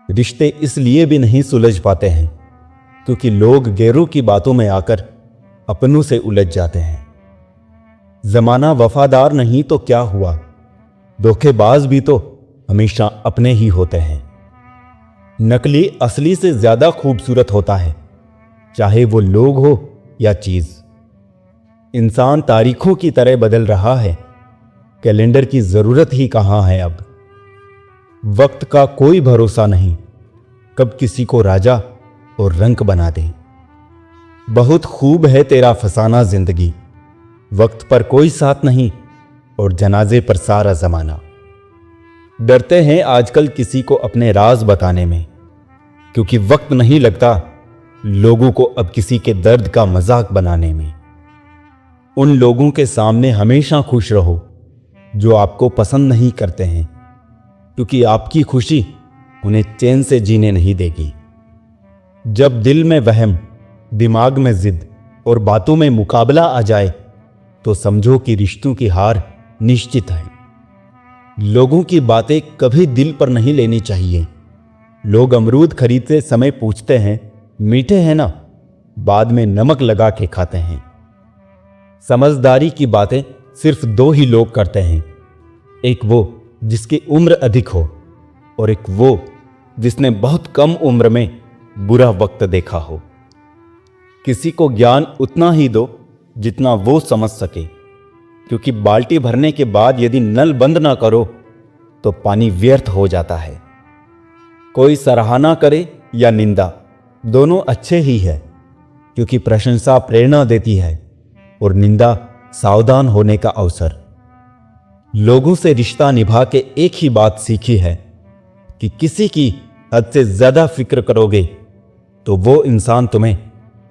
रिश्ते इसलिए भी नहीं सुलझ पाते हैं क्योंकि लोग गैरों की बातों में आकर अपनों से उलझ जाते हैं। जमाना वफादार नहीं तो क्या हुआ, धोखेबाज भी तो हमेशा अपने ही होते हैं। नकली असली से ज्यादा खूबसूरत होता है, चाहे वो लोग हो या चीज। इंसान तारीखों की तरह बदल रहा है, कैलेंडर की जरूरत ही कहां है अब। वक्त का कोई भरोसा नहीं, कब किसी को राजा और रंक बना दे। बहुत खूब है तेरा फसाना जिंदगी, वक्त पर कोई साथ नहीं और जनाजे पर सारा जमाना। डरते हैं आजकल किसी को अपने राज बताने में, क्योंकि वक्त नहीं लगता लोगों को अब किसी के दर्द का मजाक बनाने में। उन लोगों के सामने हमेशा खुश रहो जो आपको पसंद नहीं करते हैं, क्योंकि आपकी खुशी उन्हें चैन से जीने नहीं देगी। जब दिल में वहम, दिमाग में जिद और बातों में मुकाबला आ जाए तो समझो कि रिश्तों की हार निश्चित है। लोगों की बातें कभी दिल पर नहीं लेनी चाहिए। लोग अमरूद खरीदते समय पूछते हैं मीठे हैं ना, बाद में नमक लगा के खाते हैं। समझदारी की बातें सिर्फ दो ही लोग करते हैं, एक वो जिसकी उम्र अधिक हो और एक वो जिसने बहुत कम उम्र में बुरा वक्त देखा हो। किसी को ज्ञान उतना ही दो जितना वो समझ सके, क्योंकि बाल्टी भरने के बाद यदि नल बंद ना करो तो पानी व्यर्थ हो जाता है। कोई सराहना करे या निंदा, दोनों अच्छे ही है, क्योंकि प्रशंसा प्रेरणा देती है और निंदा सावधान होने का अवसर। लोगों से रिश्ता निभा के एक ही बात सीखी है कि किसी की हद से ज्यादा फिक्र करोगे तो वो इंसान तुम्हें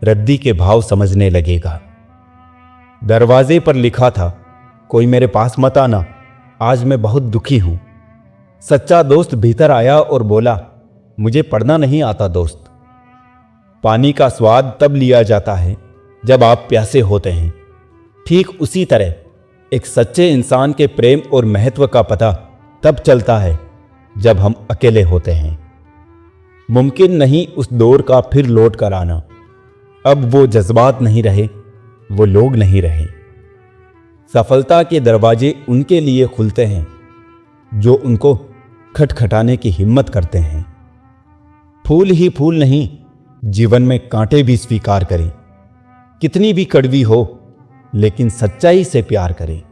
रद्दी के भाव समझने लगेगा। दरवाजे पर लिखा था कोई मेरे पास मत आना, आज मैं बहुत दुखी हूं। सच्चा दोस्त भीतर आया और बोला मुझे पढ़ना नहीं आता दोस्त। पानी का स्वाद तब लिया जाता है जब आप प्यासे होते हैं। ठीक उसी तरह एक सच्चे इंसान के प्रेम और महत्व का पता तब चलता है जब हम अकेले होते हैं। मुमकिन नहीं उस दौर का फिर लौट कर आना। अब वो जज्बात नहीं रहे, वो लोग नहीं रहे। सफलता के दरवाजे उनके लिए खुलते हैं जो उनको खटखटाने की हिम्मत करते हैं। फूल ही फूल नहीं, जीवन में कांटे भी स्वीकार करें। कितनी भी कड़वी हो लेकिन सच्चाई से प्यार करें।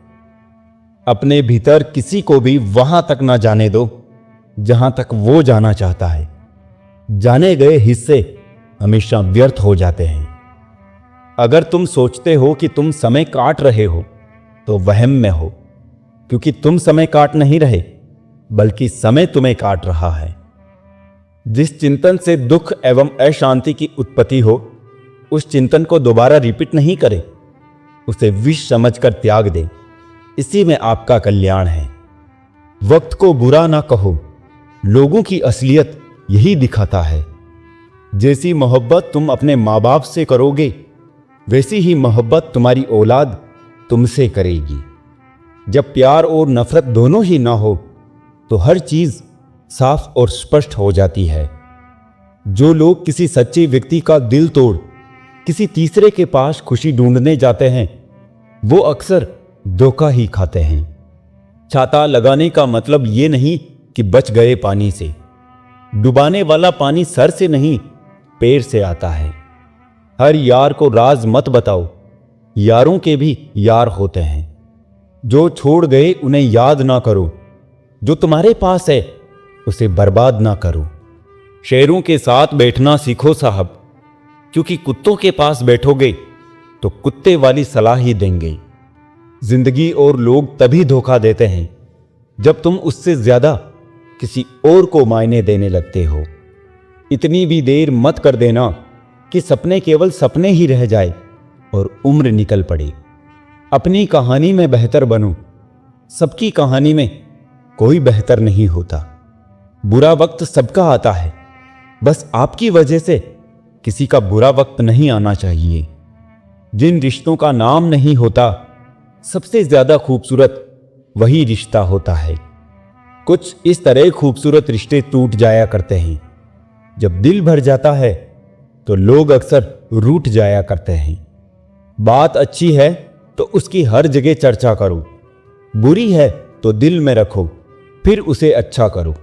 अपने भीतर किसी को भी वहां तक ना जाने दो जहां तक वो जाना चाहता है। जाने गए हिस्से हमेशा व्यर्थ हो जाते हैं। अगर तुम सोचते हो कि तुम समय काट रहे हो तो वहम में हो, क्योंकि तुम समय काट नहीं रहे बल्कि समय तुम्हें काट रहा है। जिस चिंतन से दुख एवं अशांति की उत्पत्ति हो उस चिंतन को दोबारा रिपीट नहीं करें, उसे विष समझकर त्याग दें। इसी में आपका कल्याण है। वक्त को बुरा ना कहो, लोगों की असलियत यही दिखाता है। जैसी मोहब्बत तुम अपने माँ बाप से करोगे वैसी ही मोहब्बत तुम्हारी औलाद तुमसे करेगी। जब प्यार और नफरत दोनों ही ना हो तो हर चीज साफ और स्पष्ट हो जाती है। जो लोग किसी सच्चे व्यक्ति का दिल तोड़ किसी तीसरे के पास खुशी ढूंढने जाते हैं वो अक्सर धोखा ही खाते हैं। छाता लगाने का मतलब ये नहीं कि बच गए पानी से। डुबाने वाला पानी सर से नहीं पैर से आता है। हर यार को राज मत बताओ, यारों के भी यार होते हैं। जो छोड़ गए उन्हें याद ना करो, जो तुम्हारे पास है उसे बर्बाद ना करो। शेरों के साथ बैठना सीखो साहब, क्योंकि कुत्तों के पास बैठोगे तो कुत्ते वाली सलाह ही देंगे। जिंदगी और लोग तभी धोखा देते हैं जब तुम उससे ज्यादा किसी और को मायने देने लगते हो। इतनी भी देर मत कर देना कि सपने केवल सपने ही रह जाए और उम्र निकल पड़े। अपनी कहानी में बेहतर बनो, सबकी कहानी में कोई बेहतर नहीं होता। बुरा वक्त सबका आता है, बस आपकी वजह से किसी का बुरा वक्त नहीं आना चाहिए। जिन रिश्तों का नाम नहीं होता सबसे ज्यादा खूबसूरत वही रिश्ता होता है। कुछ इस तरह खूबसूरत रिश्ते टूट जाया करते हैं जब दिल भर जाता है तो लोग अक्सर रूठ जाया करते हैं। बात अच्छी है तो उसकी हर जगह चर्चा करो, बुरी है तो दिल में रखो, फिर उसे अच्छा करो।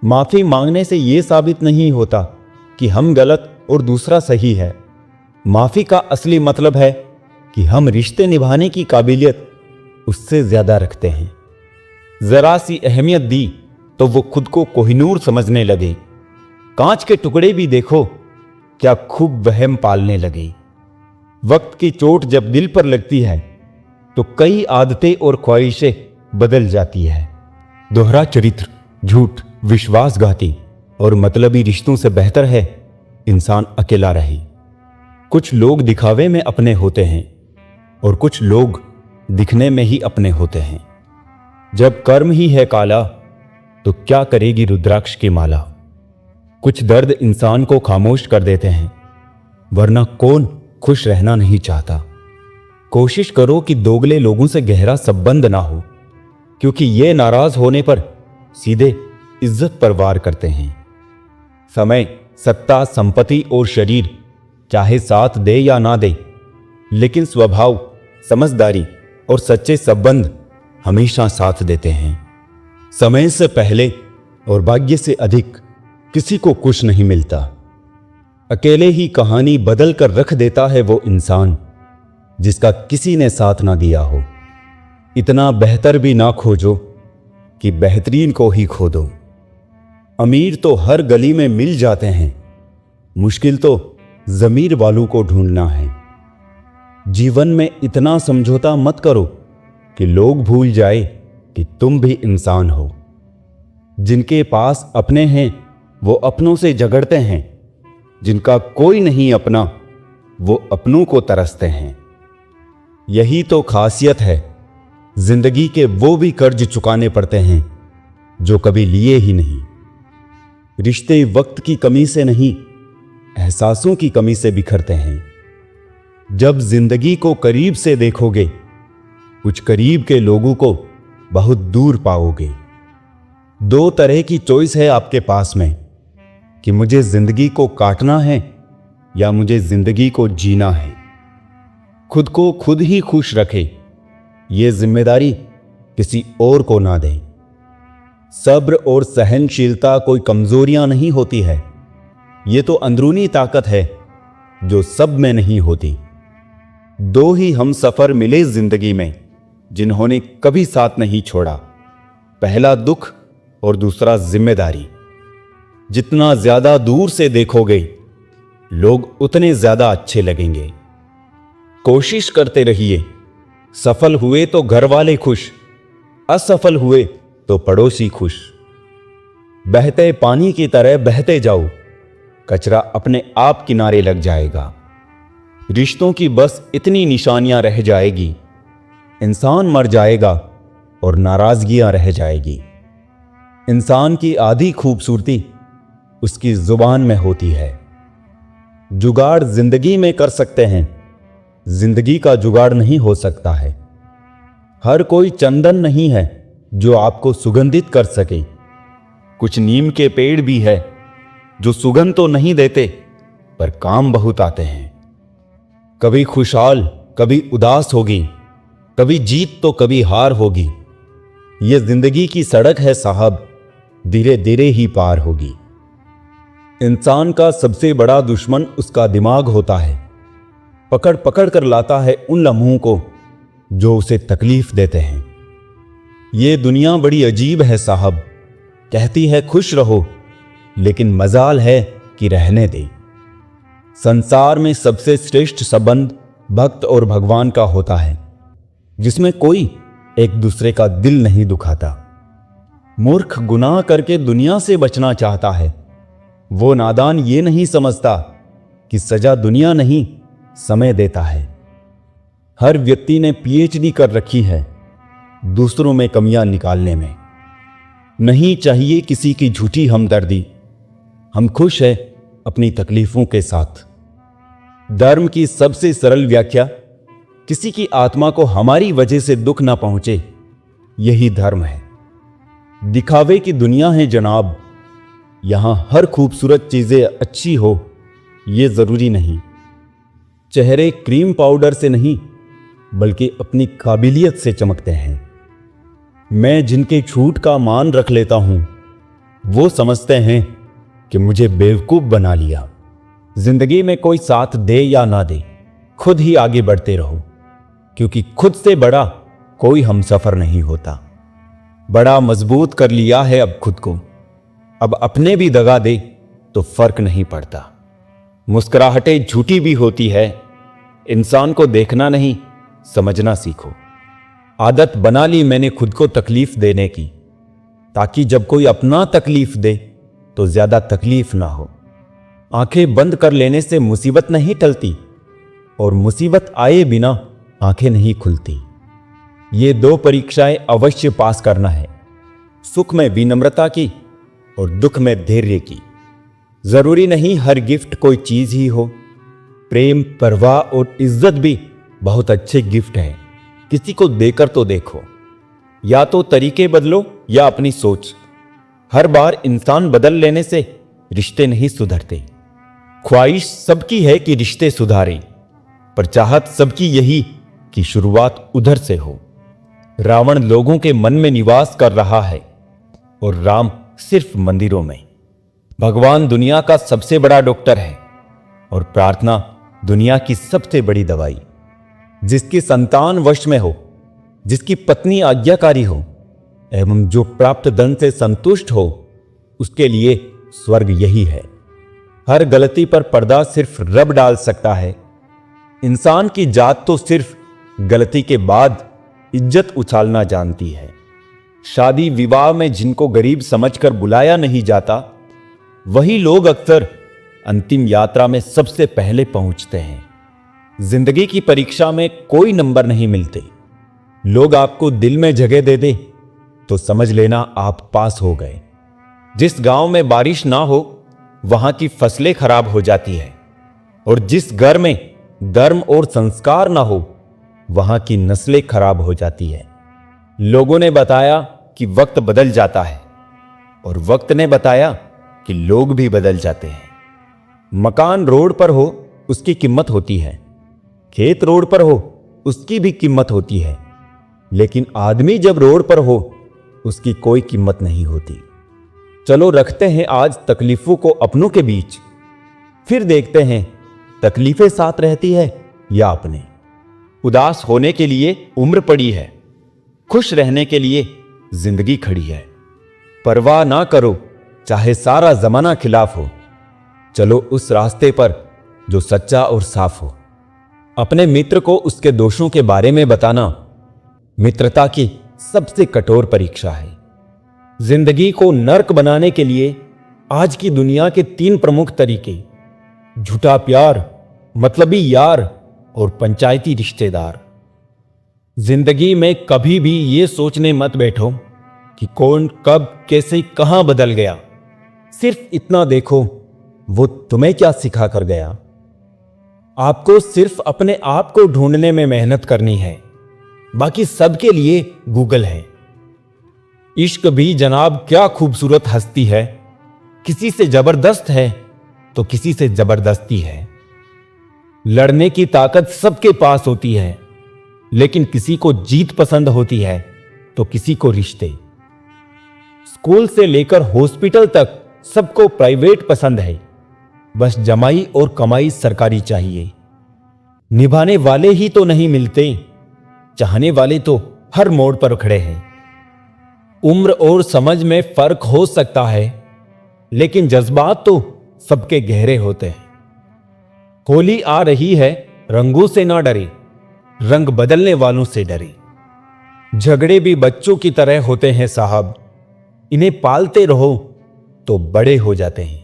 माफी मांगने से यह साबित नहीं होता कि हम गलत और दूसरा सही है। माफी का असली मतलब है कि हम रिश्ते निभाने की काबिलियत उससे ज्यादा रखते हैं। जरा सी अहमियत दी तो वो खुद को कोहिनूर समझने लगे। कांच के टुकड़े भी देखो क्या खूब वहम पालने लगे। वक्त की चोट जब दिल पर लगती है तो कई आदतें और ख्वाहिशें बदल जाती है। दोहरा चरित्र, झूठ, विश्वासघाती और मतलबी रिश्तों से बेहतर है इंसान अकेला रहे। कुछ लोग दिखावे में अपने होते हैं और कुछ लोग दिखने में ही अपने होते हैं। जब कर्म ही है काला तो क्या करेगी रुद्राक्ष की माला। कुछ दर्द इंसान को खामोश कर देते हैं, वरना कौन खुश रहना नहीं चाहता। कोशिश करो कि दोगले लोगों से गहरा संबंध ना हो, क्योंकि ये नाराज होने पर सीधे इज्जत पर वार करते हैं। समय, सत्ता, संपत्ति और शरीर चाहे साथ दे या ना दे, लेकिन स्वभाव, समझदारी और सच्चे संबंध हमेशा साथ देते हैं। समय से पहले और भाग्य से अधिक किसी को कुछ नहीं मिलता। अकेले ही कहानी बदल कर रख देता है वो इंसान जिसका किसी ने साथ ना दिया हो। इतना बेहतर भी ना खोजो कि बेहतरीन को ही खो दो। अमीर तो हर गली में मिल जाते हैं, मुश्किल तो ज़मीर वालों को ढूंढना है। जीवन में इतना समझौता मत करो कि लोग भूल जाए कि तुम भी इंसान हो। जिनके पास अपने हैं वो अपनों से झगड़ते हैं, जिनका कोई नहीं अपना वो अपनों को तरसते हैं। यही तो खासियत है, जिंदगी के वो भी कर्ज चुकाने पड़ते हैं जो कभी लिए ही नहीं। रिश्ते वक्त की कमी से नहीं, एहसासों की कमी से बिखरते हैं। जब जिंदगी को करीब से देखोगे, कुछ करीब के लोगों को बहुत दूर पाओगे। दो तरह की चॉइस है आपके पास में कि मुझे जिंदगी को काटना है या मुझे जिंदगी को जीना है। खुद को खुद ही खुश रखे, ये जिम्मेदारी किसी और को ना दें। सब्र और सहनशीलता कोई कमजोरियां नहीं होती है, ये तो अंदरूनी ताकत है जो सब में नहीं होती। दो ही हम सफर मिले जिंदगी में जिन्होंने कभी साथ नहीं छोड़ा, पहला दुख और दूसरा जिम्मेदारी। जितना ज्यादा दूर से देखोगे लोग उतने ज्यादा अच्छे लगेंगे। कोशिश करते रहिए, सफल हुए तो घर वाले खुश, असफल हुए तो पड़ोसी खुश। बहते पानी की तरह बहते जाओ, कचरा अपने आप किनारे लग जाएगा। रिश्तों की बस इतनी निशानियां रह जाएगी, इंसान मर जाएगा और नाराजगियां रह जाएगी। इंसान की आधी खूबसूरती उसकी जुबान में होती है। जुगाड़ जिंदगी में कर सकते हैं, जिंदगी का जुगाड़ नहीं हो सकता है। हर कोई चंदन नहीं है जो आपको सुगंधित कर सके। कुछ नीम के पेड़ भी है जो सुगंध तो नहीं देते पर काम बहुत आते हैं। कभी खुशहाल कभी उदास होगी, कभी जीत तो कभी हार होगी। यह जिंदगी की सड़क है साहब, धीरे धीरे ही पार होगी। इंसान का सबसे बड़ा दुश्मन उसका दिमाग होता है। पकड़ पकड़ कर लाता है उन लम्हों को जो उसे तकलीफ देते हैं। ये दुनिया बड़ी अजीब है साहब, कहती है खुश रहो लेकिन मजाल है कि रहने दे। संसार में सबसे श्रेष्ठ संबंध भक्त और भगवान का होता है, जिसमें कोई एक दूसरे का दिल नहीं दुखाता। मूर्ख गुनाह करके दुनिया से बचना चाहता है, वो नादान ये नहीं समझता कि सजा दुनिया नहीं समय देता है। हर व्यक्ति ने पीएचडी कर रखी है दूसरों में कमियां निकालने में। नहीं चाहिए किसी की झूठी हमदर्दी, हम खुश हैं अपनी तकलीफों के साथ। धर्म की सबसे सरल व्याख्या, किसी की आत्मा को हमारी वजह से दुख ना पहुंचे, यही धर्म है। दिखावे की दुनिया है जनाब, यहां हर खूबसूरत चीजें अच्छी हो ये जरूरी नहीं। चेहरे क्रीम पाउडर से नहीं बल्कि अपनी काबिलियत से चमकते हैं। मैं जिनके झूठ का मान रख लेता हूं वो समझते हैं कि मुझे बेवकूफ बना लिया। जिंदगी में कोई साथ दे या ना दे, खुद ही आगे बढ़ते रहो, क्योंकि खुद से बड़ा कोई हमसफर नहीं होता। बड़ा मजबूत कर लिया है अब खुद को, अब अपने भी दगा दे तो फर्क नहीं पड़ता। मुस्कुराहटें झूठी भी होती है, इंसान को देखना नहीं समझना सीखो। आदत बना ली मैंने खुद को तकलीफ देने की, ताकि जब कोई अपना तकलीफ दे तो ज्यादा तकलीफ ना हो। आंखें बंद कर लेने से मुसीबत नहीं टलती और मुसीबत आए बिना आंखें नहीं खुलती। ये 2 परीक्षाएं अवश्य पास करना है, सुख में विनम्रता की और दुख में धैर्य की। जरूरी नहीं हर गिफ्ट कोई चीज ही हो, प्रेम, परवाह और इज्जत भी बहुत अच्छे गिफ्ट हैं। किसी को देकर तो देखो। या तो तरीके बदलो या अपनी सोच। हर बार इंसान बदल लेने से रिश्ते नहीं सुधरते। ख्वाहिश सबकी है कि रिश्ते सुधारें, पर चाहत सबकी यही कि शुरुआत उधर से हो। रावण लोगों के मन में निवास कर रहा है और राम सिर्फ मंदिरों में। भगवान दुनिया का सबसे बड़ा डॉक्टर है और प्रार्थना दुनिया की सबसे बड़ी दवाई। जिसकी संतान वश में हो, जिसकी पत्नी आज्ञाकारी हो एवं जो प्राप्त धन से संतुष्ट हो, उसके लिए स्वर्ग यही है। हर गलती पर पर्दा सिर्फ रब डाल सकता है। इंसान की जात तो सिर्फ गलती के बाद इज्जत उछालना जानती है। शादी विवाह में जिनको गरीब समझकर बुलाया नहीं जाता, वही लोग अक्सर अंतिम यात्रा में सबसे पहले पहुंचते हैं। जिंदगी की परीक्षा में कोई नंबर नहीं मिलते। लोग आपको दिल में जगह दे दे तो समझ लेना आप पास हो गए। जिस गांव में बारिश ना हो वहां की फसलें खराब हो जाती है, और जिस घर में धर्म और संस्कार ना हो वहां की नस्लें खराब हो जाती है। लोगों ने बताया कि वक्त बदल जाता है और वक्त ने बताया कि लोग भी बदल जाते हैं। मकान रोड पर हो उसकी कीमत होती है, खेत रोड पर हो उसकी भी कीमत होती है, लेकिन आदमी जब रोड पर हो उसकी कोई कीमत नहीं होती। चलो रखते हैं आज तकलीफों को अपनों के बीच, फिर देखते हैं तकलीफें साथ रहती है या अपने। उदास होने के लिए उम्र पड़ी है, खुश रहने के लिए जिंदगी खड़ी है। परवाह ना करो चाहे सारा जमाना खिलाफ हो, चलो उस रास्ते पर जो सच्चा और साफ हो। अपने मित्र को उसके दोषों के बारे में बताना मित्रता की सबसे कठोर परीक्षा है। जिंदगी को नर्क बनाने के लिए आज की दुनिया के 3 प्रमुख तरीके: झूठा प्यार, मतलबी यार और पंचायती रिश्तेदार। जिंदगी में कभी भी ये सोचने मत बैठो कि कौन कब कैसे कहां बदल गया। सिर्फ इतना देखो वो तुम्हें क्या सिखा कर गया। आपको सिर्फ अपने आप को ढूंढने में मेहनत करनी है, बाकी सबके लिए गूगल है। इश्क भी जनाब क्या खूबसूरत हस्ती है, किसी से जबरदस्त है तो किसी से जबरदस्ती है। लड़ने की ताकत सबके पास होती है, लेकिन किसी को जीत पसंद होती है तो किसी को रिश्ते। स्कूल से लेकर हॉस्पिटल तक सबको प्राइवेट पसंद है, बस जमाई और कमाई सरकारी चाहिए। निभाने वाले ही तो नहीं मिलते, चाहने वाले तो हर मोड़ पर खड़े हैं। उम्र और समझ में फर्क हो सकता है, लेकिन जज्बात तो सबके गहरे होते हैं। होली आ रही है, रंगों से ना डरे, रंग बदलने वालों से डरे। झगड़े भी बच्चों की तरह होते हैं साहब, इन्हें पालते रहो तो बड़े हो जाते हैं।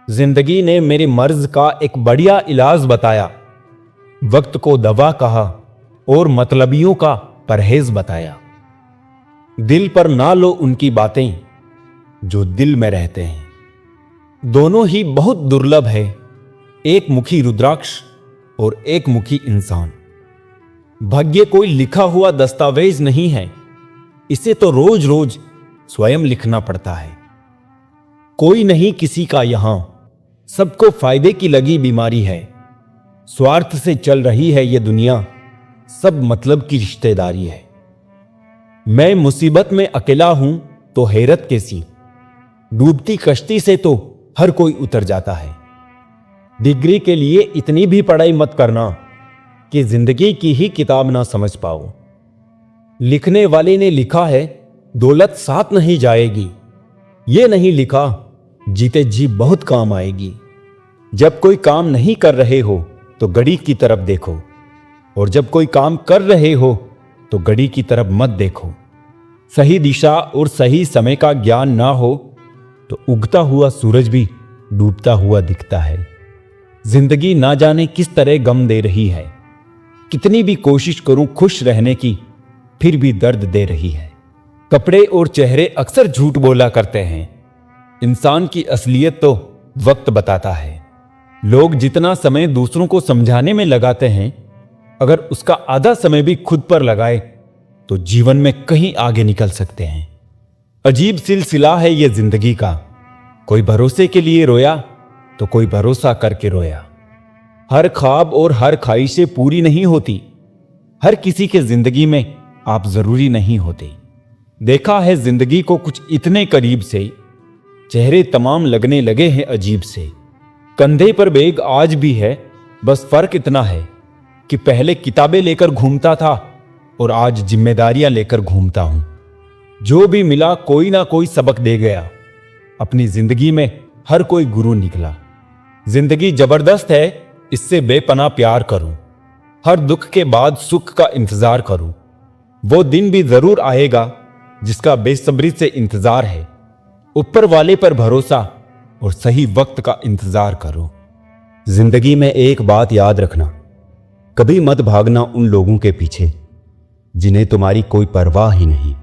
जिंदगी ने मेरे मर्ज का एक बढ़िया इलाज बताया, वक्त को दवा कहा और मतलबियों का परहेज बताया। दिल पर ना लो उनकी बातें जो दिल में रहते हैं। दोनों ही बहुत दुर्लभ है, एक मुखी रुद्राक्ष और एक मुखी इंसान। भाग्य कोई लिखा हुआ दस्तावेज नहीं है, इसे तो रोज रोज स्वयं लिखना पड़ता है। कोई नहीं किसी का यहां, सबको फायदे की लगी बीमारी है। स्वार्थ से चल रही है ये दुनिया, सब मतलब की रिश्तेदारी है। मैं मुसीबत में अकेला हूं तो हैरत कैसी, डूबती कश्ती से तो हर कोई उतर जाता है। डिग्री के लिए इतनी भी पढ़ाई मत करना कि जिंदगी की ही किताब ना समझ पाओ। लिखने वाले ने लिखा है दौलत साथ नहीं जाएगी, ये नहीं लिखा जीते जी बहुत काम आएगी। जब कोई काम नहीं कर रहे हो तो घड़ी की तरफ देखो, और जब कोई काम कर रहे हो तो घड़ी की तरफ मत देखो। सही दिशा और सही समय का ज्ञान ना हो तो उगता हुआ सूरज भी डूबता हुआ दिखता है। जिंदगी ना जाने किस तरह गम दे रही है, कितनी भी कोशिश करूं खुश रहने की फिर भी दर्द दे रही है। कपड़े और चेहरे अक्सर झूठ बोला करते हैं, इंसान की असलियत तो वक्त बताता है। लोग जितना समय दूसरों को समझाने में लगाते हैं, अगर उसका आधा समय भी खुद पर लगाए तो जीवन में कहीं आगे निकल सकते हैं। अजीब सिलसिला है ये जिंदगी का, कोई भरोसे के लिए रोया तो कोई भरोसा करके रोया। हर ख्वाब और हर ख्वाहिशें पूरी नहीं होती, हर किसी के जिंदगी में आप जरूरी नहीं होते। देखा है जिंदगी को कुछ इतने करीब से, चेहरे तमाम लगने लगे हैं अजीब से। कंधे पर बैग आज भी है, बस फर्क इतना है कि पहले किताबें लेकर घूमता था और आज जिम्मेदारियां लेकर घूमता हूं। जो भी मिला कोई ना कोई सबक दे गया, अपनी जिंदगी में हर कोई गुरु निकला। जिंदगी जबरदस्त है, इससे बेपनाह प्यार करूं, हर दुख के बाद सुख का इंतजार करूं। वो दिन भी जरूर आएगा जिसका बेसब्री से इंतजार है। ऊपर वाले पर भरोसा और सही वक्त का इंतजार करो। जिंदगी में एक बात याद रखना, कभी मत भागना उन लोगों के पीछे जिन्हें तुम्हारी कोई परवाह ही नहीं।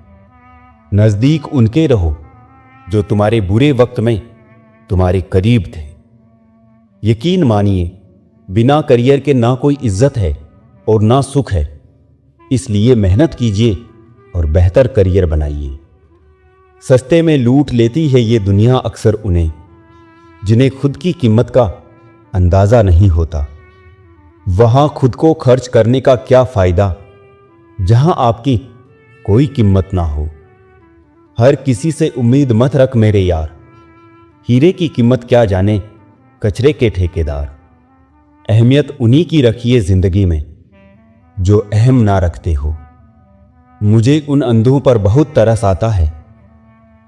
नजदीक उनके रहो जो तुम्हारे बुरे वक्त में तुम्हारे करीब थे। यकीन मानिए, बिना करियर के ना कोई इज्जत है और ना सुख है, इसलिए मेहनत कीजिए और बेहतर करियर बनाइए। सस्ते में लूट लेती है ये दुनिया अक्सर उन्हें जिन्हें खुद की कीमत का अंदाजा नहीं होता। वहां खुद को खर्च करने का क्या फायदा जहां आपकी कोई कीमत ना हो। हर किसी से उम्मीद मत रख मेरे यार, हीरे की कीमत क्या जाने कचरे के ठेकेदार। अहमियत उन्हीं की रखिए जिंदगी में जो अहम ना रखते हो। मुझे उन अंधों पर बहुत तरस आता है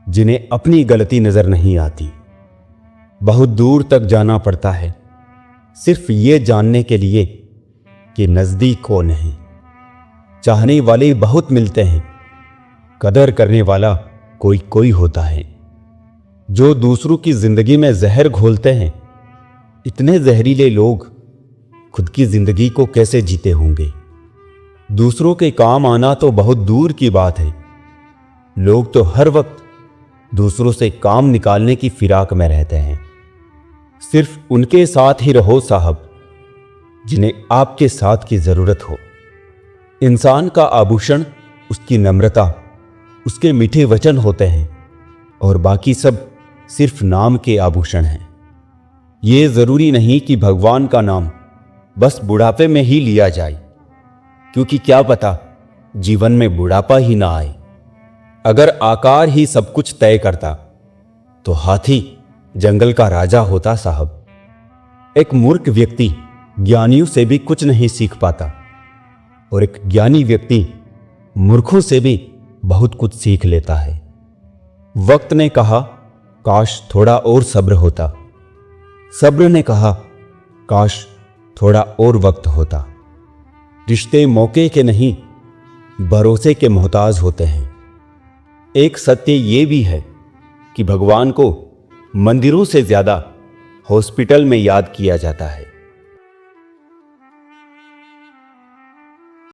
जिन्हें अपनी गलती नजर नहीं आती। बहुत दूर तक जाना पड़ता है सिर्फ ये जानने के लिए कि नजदीक कौन है। चाहने वाले बहुत मिलते हैं, कदर करने वाला कोई कोई होता है। जो दूसरों की जिंदगी में जहर घोलते हैं, इतने जहरीले लोग खुद की जिंदगी को कैसे जीते होंगे। दूसरों के काम आना तो बहुत दूर की बात है, लोग तो हर वक्त दूसरों से काम निकालने की फिराक में रहते हैं। सिर्फ उनके साथ ही रहो साहब जिन्हें आपके साथ की जरूरत हो। इंसान का आभूषण उसकी नम्रता, उसके मीठे वचन होते हैं और बाकी सब सिर्फ नाम के आभूषण हैं। ये जरूरी नहीं कि भगवान का नाम बस बुढ़ापे में ही लिया जाए, क्योंकि क्या पता जीवन में बुढ़ापा ही ना आए। अगर आकार ही सब कुछ तय करता तो हाथी जंगल का राजा होता साहब। एक मूर्ख व्यक्ति ज्ञानियों से भी कुछ नहीं सीख पाता और एक ज्ञानी व्यक्ति मूर्खों से भी बहुत कुछ सीख लेता है। वक्त ने कहा काश थोड़ा और सब्र होता, सब्र ने कहा काश थोड़ा और वक्त होता। रिश्ते मौके के नहीं भरोसे के मोहताज होते हैं। एक सत्य ये भी है कि भगवान को मंदिरों से ज्यादा हॉस्पिटल में याद किया जाता है।